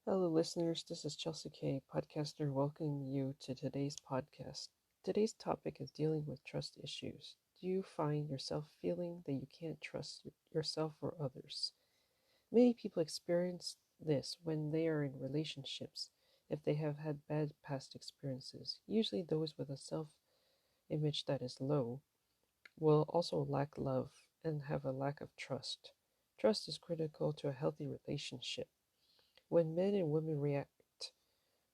Hello, listeners. This is Chelsea K, podcaster, welcoming you to today's podcast. Today's topic is dealing with trust issues. Do you find yourself feeling that you can't trust yourself or others? Many people experience this when they are in relationships, if they have had bad past experiences. Usually, those with a self image that is low will also lack love and have a lack of trust. Trust is critical to a healthy relationship. When men and women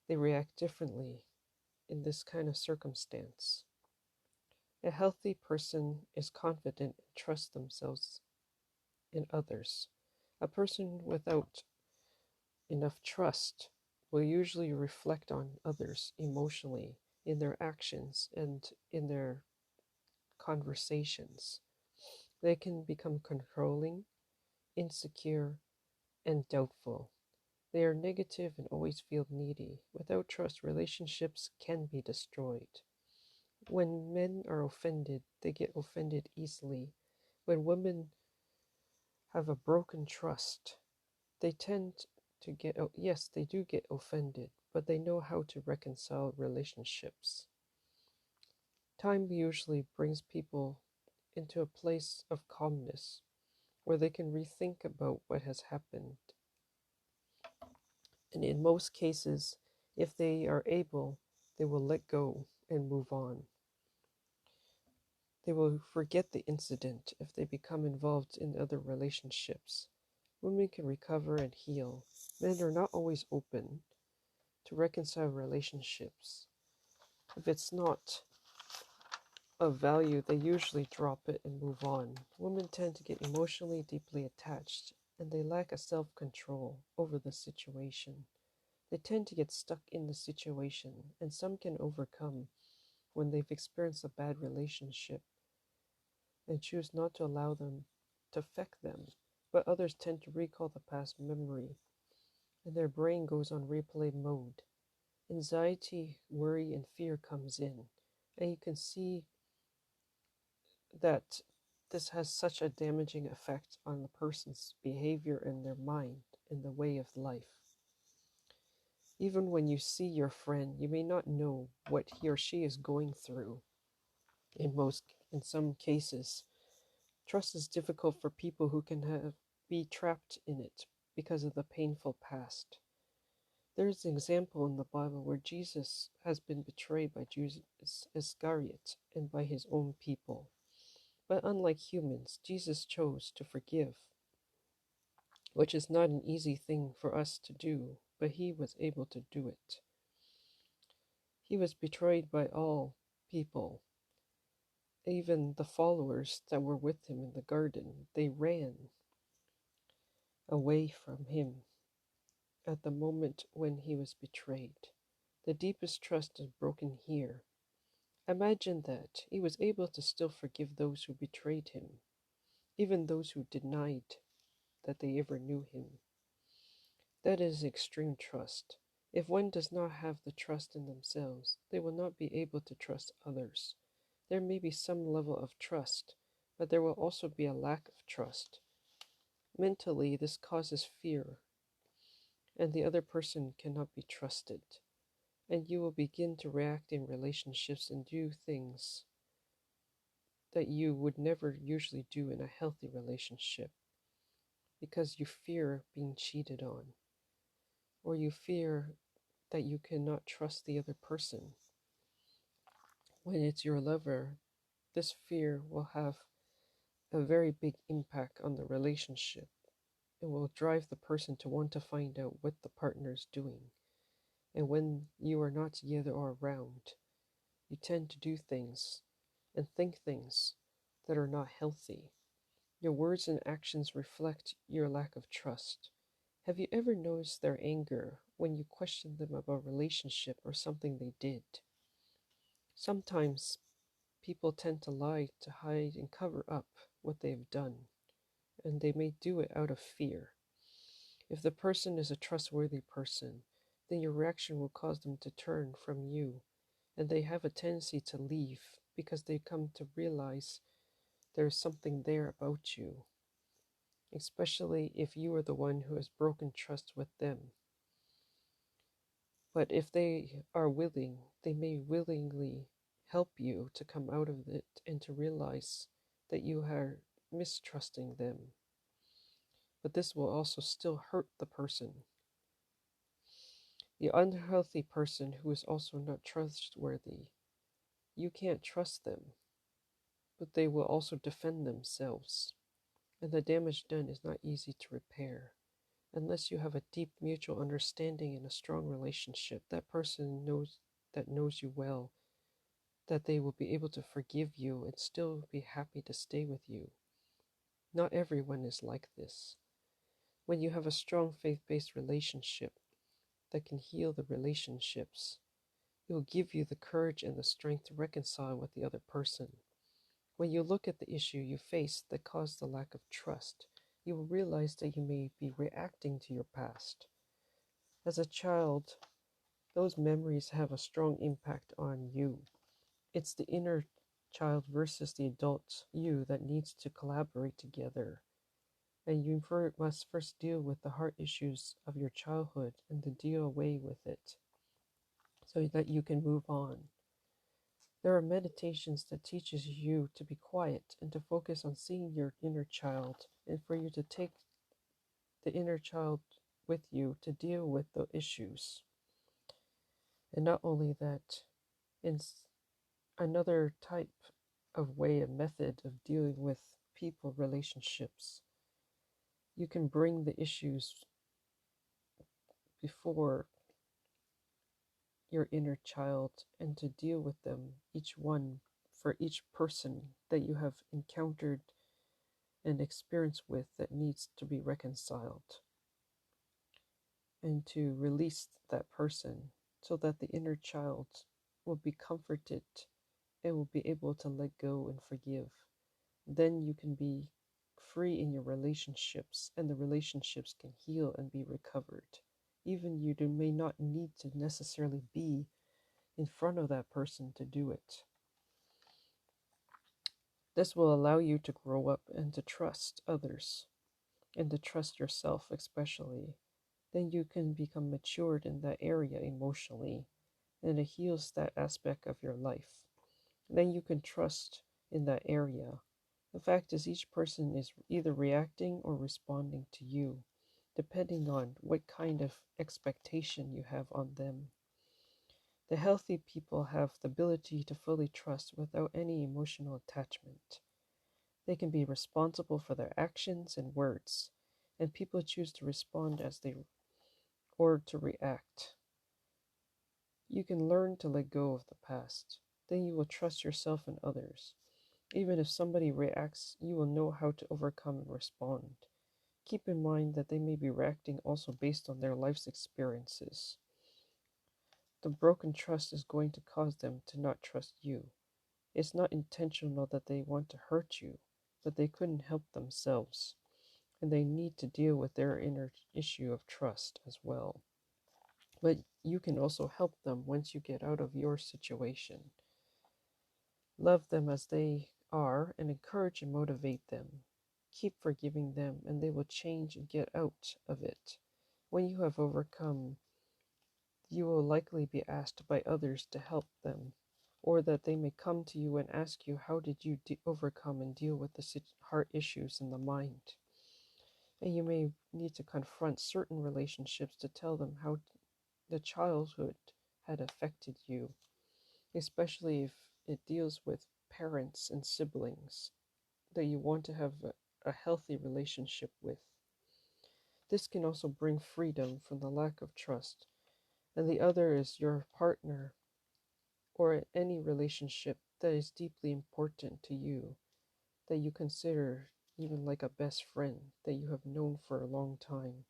they react differently in this kind of circumstance. A healthy person is confident and trusts themselves and others. A person without enough trust will usually reflect on others emotionally in their actions and in their conversations. They can become controlling, insecure, and doubtful. They are negative and always feel needy. Without trust, relationships can be destroyed. When men are offended, they get offended easily. When women have a broken trust, they tend to yes, they do get offended, but they know how to reconcile relationships. Time usually brings people into a place of calmness where they can rethink about what has happened. And in most cases, if they are able, they will let go and move on. They will forget the incident if they become involved in other relationships. Women can recover and heal. Men are not always open to reconcile relationships. If it's not of value, they usually drop it and move on. Women tend to get emotionally deeply attached and they lack a self control over the situation. They tend to get stuck in the situation, and some can overcome when they've experienced a bad relationship and choose not to allow them to affect them. But others tend to recall the past memory and their brain goes on replay mode. Anxiety, worry, and fear comes in, and you can see that this has such a damaging effect on the person's behavior and their mind and the way of life. Even when you see your friend, you may not know what he or she is going through. In some cases, trust is difficult for people who be trapped in it because of the painful past. There's an example in the Bible where Jesus has been betrayed by Judas Iscariot and by his own people. But unlike humans, Jesus chose to forgive, which is not an easy thing for us to do, but he was able to do it. He was betrayed by all people, even the followers that were with him in the garden. They ran away from him at the moment when he was betrayed. The deepest trust is broken here. Imagine that he was able to still forgive those who betrayed him, even those who denied that they ever knew him. That is extreme trust. If one does not have the trust in themselves, they will not be able to trust others. There may be some level of trust, but there will also be a lack of trust. Mentally, this causes fear, and the other person cannot be trusted. And you will begin to react in relationships and do things that you would never usually do in a healthy relationship because you fear being cheated on, or you fear that you cannot trust the other person. When it's your lover, this fear will have a very big impact on the relationship. It will drive the person to want to find out what the partner is doing. And when you are not together or around, you tend to do things and think things that are not healthy. Your words and actions reflect your lack of trust. Have you ever noticed their anger when you question them about a relationship or something they did? Sometimes people tend to lie to hide and cover up what they have done, and they may do it out of fear. If the person is a trustworthy person, then your reaction will cause them to turn from you, and they have a tendency to leave because they come to realize there's something there about you, especially if you are the one who has broken trust with them. But if they are willing, they may willingly help you to come out of it and to realize that you are mistrusting them. But this will also still hurt the person. The unhealthy person who is also not trustworthy, you can't trust them, but they will also defend themselves. And the damage done is not easy to repair. Unless you have a deep mutual understanding and a strong relationship, that person knows you well, that they will be able to forgive you and still be happy to stay with you. Not everyone is like this. When you have a strong faith-based relationship that can heal the relationships, it will give you the courage and the strength to reconcile with the other person. When you look at the issue you face that caused the lack of trust, you will realize that you may be reacting to your past. As a child, those memories have a strong impact on you. It's the inner child versus the adult you that needs to collaborate together. And you must first deal with the heart issues of your childhood and to deal away with it so that you can move on. There are meditations that teaches you to be quiet and to focus on seeing your inner child and for you to take the inner child with you to deal with the issues. And not only that, in another type of way, a method of dealing with people relationships, you can bring the issues before your inner child and to deal with them, each one for each person that you have encountered and experience with that needs to be reconciled, and to release that person so that the inner child will be comforted and will be able to let go and forgive. Then you can be free in your relationships and the relationships can heal and be recovered. Even you may not need to necessarily be in front of that person to do it. This will allow you to grow up and to trust others and to trust yourself, especially. Then you can become matured in that area emotionally, and it heals that aspect of your life. Then you can trust in that area. The fact is, each person is either reacting or responding to you, depending on what kind of expectation you have on them. The healthy people have the ability to fully trust without any emotional attachment. They can be responsible for their actions and words, and people choose to respond as they or to react. You can learn to let go of the past. Then you will trust yourself and others. Even if somebody reacts, you will know how to overcome and respond. Keep in mind that they may be reacting also based on their life's experiences. The broken trust is going to cause them to not trust you. It's not intentional that they want to hurt you, but they couldn't help themselves, and they need to deal with their inner issue of trust as well. But you can also help them once you get out of your situation. Love them as they are and encourage and motivate them. Keep forgiving them and they will change and get out of it. When you have overcome, you will likely be asked by others to help them, or that they may come to you and ask you, how did you overcome and deal with the heart issues in the mind? And you may need to confront certain relationships to tell them how the childhood had affected you, especially if it deals with parents and siblings that you want to have a healthy relationship with. This can also bring freedom from the lack of trust, and the other is your partner or any relationship that is deeply important to you, that you consider even like a best friend that you have known for a long time.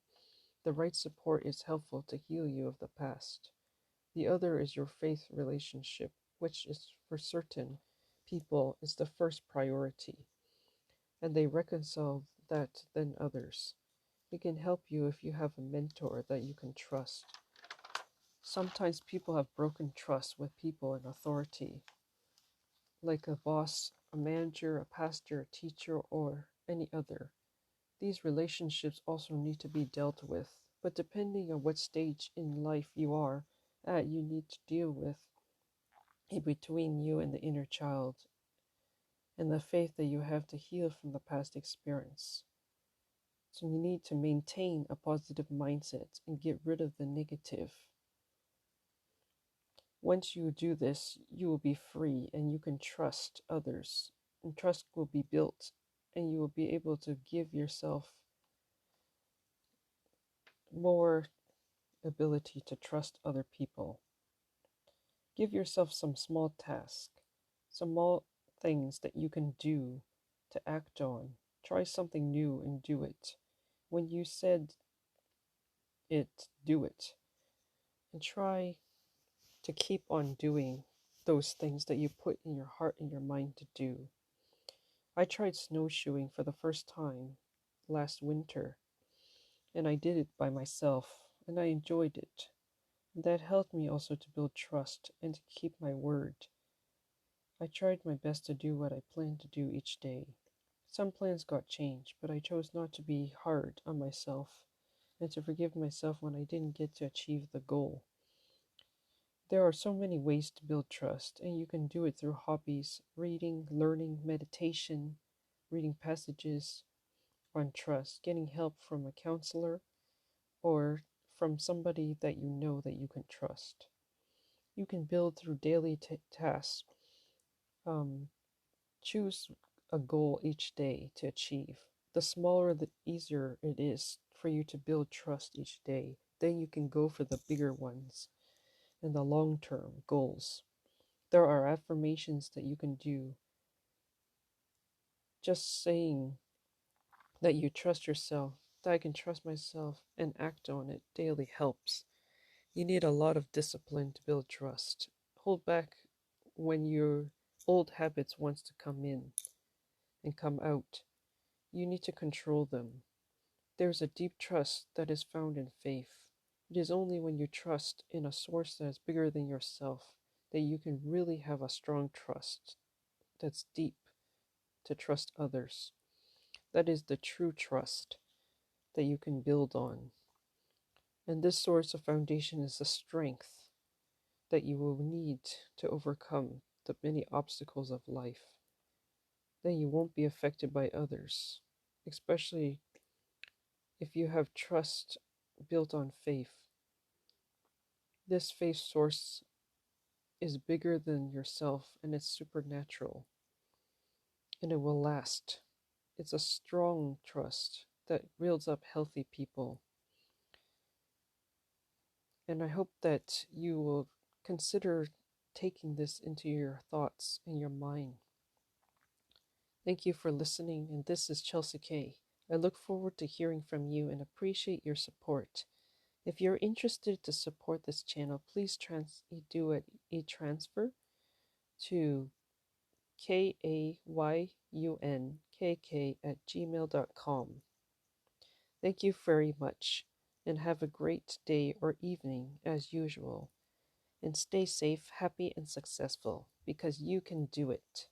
The right support is helpful to heal you of the past. The other is your faith relationship, which is for certain people is the first priority, and they reconcile that than others. It can help you if you have a mentor that you can trust. Sometimes people have broken trust with people in authority, like a boss, a manager, a pastor, a teacher, or any other. These relationships also need to be dealt with, but depending on what stage in life you are, that you need to deal with in between you and the inner child, and the faith that you have to heal from the past experience. So you need to maintain a positive mindset and get rid of the negative. Once you do this, you will be free and you can trust others, and trust will be built, and you will be able to give yourself more ability to trust other people. Give yourself some small tasks, some small things that you can do to act on. Try something new and do it. When you said it, do it. And try to keep on doing those things that you put in your heart and your mind to do. I tried snowshoeing for the first time last winter, and I did it by myself, and I enjoyed it. And that helped me also to build trust and to keep my word. I tried my best to do what I planned to do each day. Some plans got changed, but I chose not to be hard on myself and to forgive myself when I didn't get to achieve the goal. There are so many ways to build trust, and you can do it through hobbies, reading, learning, meditation, reading passages on trust, getting help from a counselor, or from somebody that you can trust. You can build through daily tasks. Um, Choose a goal each day to achieve. The smaller, the easier it is for you to build trust each day. Then you can go for the bigger ones and the long term goals. There are affirmations that you can do. Just saying that you trust yourself, that I can trust myself and act on it daily helps. You need a lot of discipline to build trust. Hold back when your old habits wants to come in and come out. You need to control them. There's a deep trust that is found in faith. It is only when you trust in a source that is bigger than yourself that you can really have a strong trust that's deep to trust others. That is the true trust that you can build on. And this source of foundation is the strength that you will need to overcome the many obstacles of life. Then you won't be affected by others, especially if you have trust built on faith. This faith source is bigger than yourself and it's supernatural and it will last. It's a strong trust that builds up healthy people. And I hope that you will consider taking this into your thoughts and your mind. Thank you for listening, and this is Chelsea Kay. I look forward to hearing from you and appreciate your support. If you're interested to support this channel, please do a transfer to kayunkk@gmail.com. Thank you very much, and have a great day or evening as usual. And stay safe, happy, and successful because you can do it.